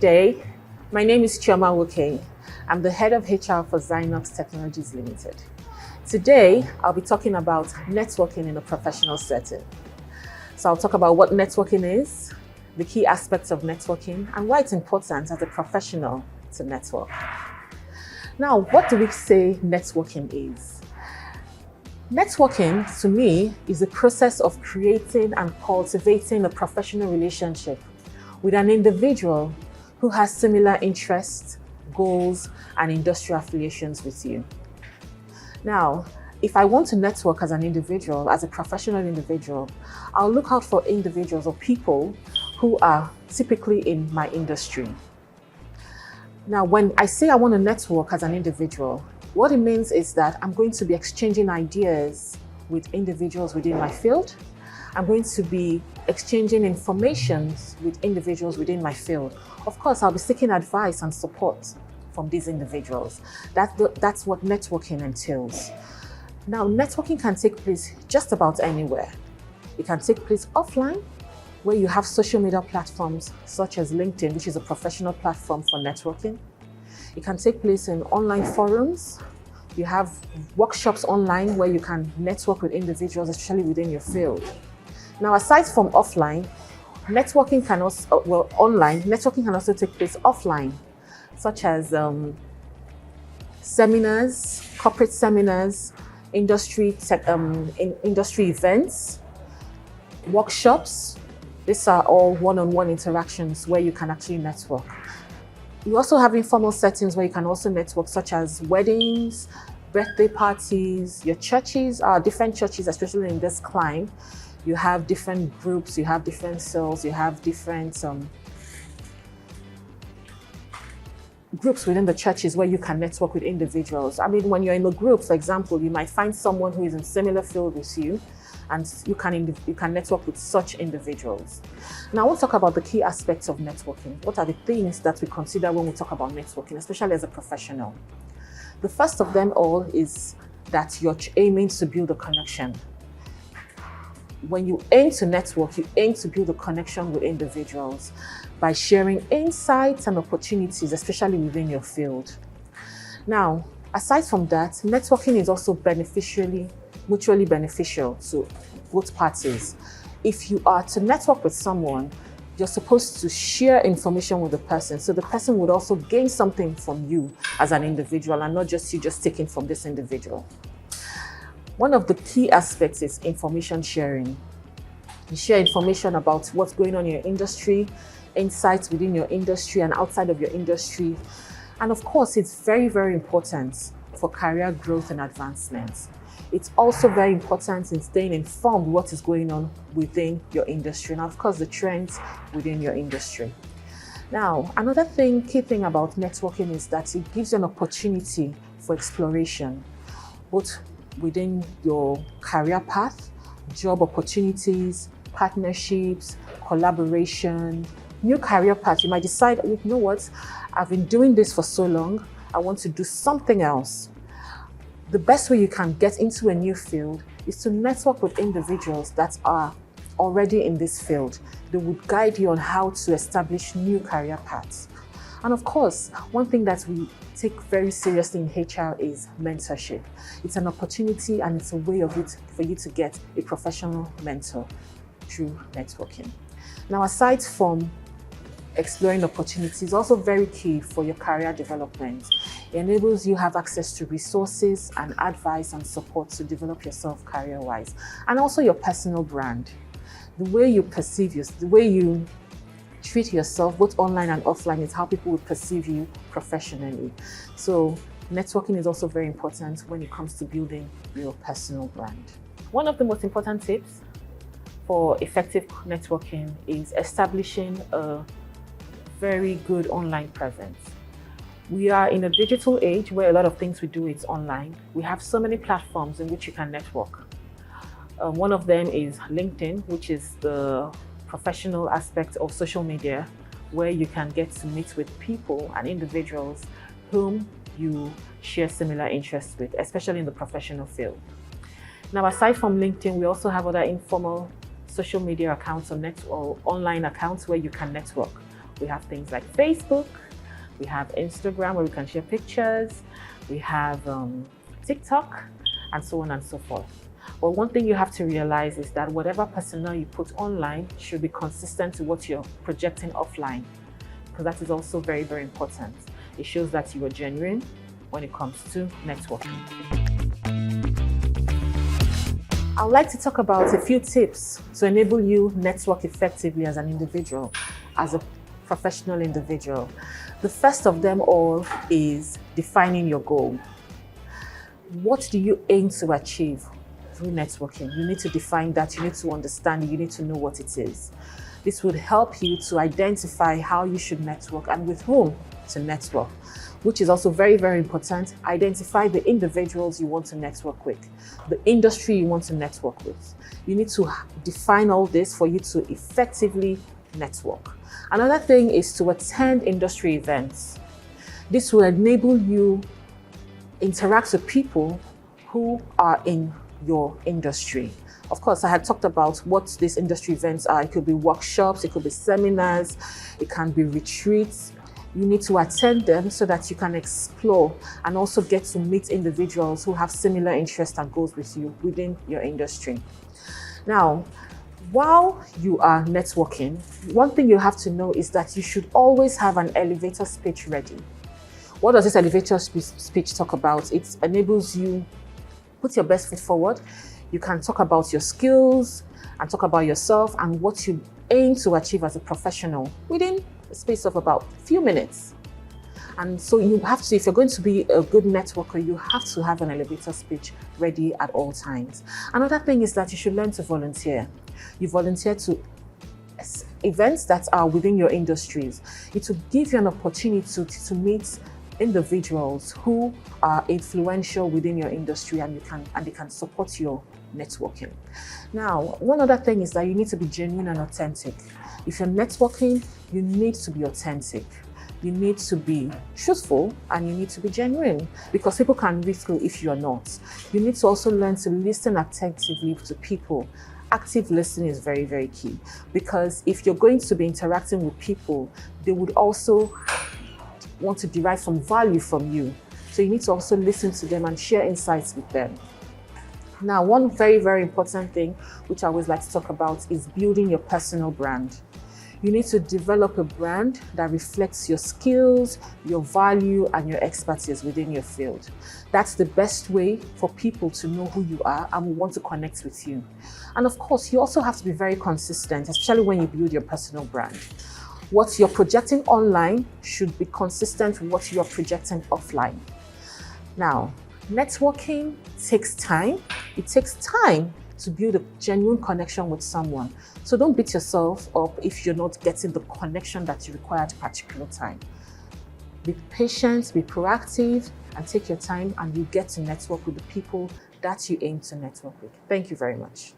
day. My name is Chioma Woke. I'm the head of HR for Zynox Technologies Limited. Today, I'll be talking about networking in a professional setting. So I'll talk about what networking is, the key aspects of networking, and why it's important as a professional to network. Now, what do we say networking is? Networking, to me, is the process of creating and cultivating a professional relationship with an individual who has similar interests, goals, and industrial affiliations with you. Now, if I want to network as an individual, as a professional individual, I'll look out for individuals or people who are typically in my industry. Now, when I say I want to network as an individual, what it means is that I'm going to be exchanging ideas with individuals within my field. I'm going to be exchanging information with individuals within my field. Of course, I'll be seeking advice and support from these individuals. That's what networking entails. Now, networking can take place just about anywhere. It can take place offline, where you have social media platforms such as LinkedIn, which is a professional platform for networking. It can take place in online forums. You have workshops online where you can network with individuals, especially within your field. Now, aside from offline, networking can also take place offline, such as seminars, corporate seminars, industry events, workshops. These are all one-on-one interactions where you can actually network. You also have informal settings where you can also network, such as weddings, birthday parties, your churches, different churches, especially in this climate. You have different groups, you have different cells, you have different groups within the churches where you can network with individuals. I mean, when you're in a group, for example, you might find someone who is in similar field with you, and you can network with such individuals. Now, we'll talk about the key aspects of networking. What are the things that we consider when we talk about networking, especially as a professional? The first of them all is that you're aiming to build a connection. When you aim to network, you aim to build a connection with individuals by sharing insights and opportunities, especially within your field. Now, aside from that, networking is also mutually beneficial to both parties. If you are to network with someone, you're supposed to share information with the person, so the person would also gain something from you as an individual, and not just you just taking from this individual. One of the key aspects is information sharing. You share information about what's going on in your industry, insights within your industry and outside of your industry. And of course, it's very, very important for career growth and advancement. It's also very important in staying informed what is going on within your industry, and of course, the trends within your industry. Now, another key thing about networking is that it gives you an opportunity for exploration, both within your career path, job opportunities, partnerships, collaboration, new career path. You might decide, you know what, I've been doing this for so long, I want to do something else. The best way you can get into a new field is to network with individuals that are already in this field. They would guide you on how to establish new career paths. And of course, one thing that we take very seriously in HR is mentorship. It's an opportunity and it's a way for you to get a professional mentor through networking. Now, aside from exploring opportunities, is also very key for your career development. It enables you to have access to resources and advice and support to develop yourself career-wise, and also your personal brand. The way you perceive yourself, the way you treat yourself, both online and offline, is how people will perceive you professionally. So networking is also very important when it comes to building your personal brand. One of the most important tips for effective networking is establishing a very good online presence. We are in a digital age where a lot of things we do is online. We have so many platforms in which you can network. One of them is LinkedIn, which is the professional aspect of social media, where you can get to meet with people and individuals whom you share similar interests with, especially in the professional field. Now, aside from LinkedIn, we also have other informal social media accounts or online accounts where you can network. We have things like Facebook, we have Instagram where we can share pictures, we have TikTok, and so on and so forth. But one thing you have to realize is that whatever persona you put online should be consistent to what you're projecting offline, because that is also very, very important. It shows that you are genuine when it comes to networking. I would like to talk about a few tips to enable you network effectively as an individual, as a professional individual. The first of them all is defining your goal. What do you aim to achieve through networking? You need to define that, you need to understand it, you need to know what it is. This would help you to identify how you should network and with whom to network, which is also very, very important. Identify the individuals you want to network with, the industry you want to network with. You need to define all this for you to effectively network. Another thing is to attend industry events. This will enable you interact with people who are in your industry. Of course, I had talked about what these industry events are. It could be workshops, it could be seminars, it can be retreats. You need to attend them so that you can explore and also get to meet individuals who have similar interests and goals with you within your industry. Now, while you are networking, one thing you have to know is that you should always have an elevator speech ready. What does this elevator speech talk about? It enables you put your best foot forward. You can talk about your skills and talk about yourself and what you aim to achieve as a professional within a space of about a few minutes. And so you have to, if you're going to be a good networker, you have to have an elevator speech ready at all times. Another thing is that you should learn to volunteer. You volunteer to events that are within your industries. It will give you an opportunity to meet individuals who are influential within your industry and they can support your networking. Now, one other thing is that you need to be genuine and authentic. If you're networking, you need to be authentic. You need to be truthful and you need to be genuine, because people can read through if you're not. You need to also learn to listen attentively to people. Active listening is very, very key, because if you're going to be interacting with people, they would also want to derive some value from you. So you need to also listen to them and share insights with them. Now, one very, very important thing, which I always like to talk about, is building your personal brand. You need to develop a brand that reflects your skills, your value, and your expertise within your field. That's the best way for people to know who you are and will want to connect with you. And of course, you also have to be very consistent, especially when you build your personal brand. What you're projecting online should be consistent with what you're projecting offline. Now, networking takes time. It takes time to build a genuine connection with someone. So don't beat yourself up if you're not getting the connection that you require at a particular time. Be patient, be proactive, and take your time, and you get to network with the people that you aim to network with. Thank you very much.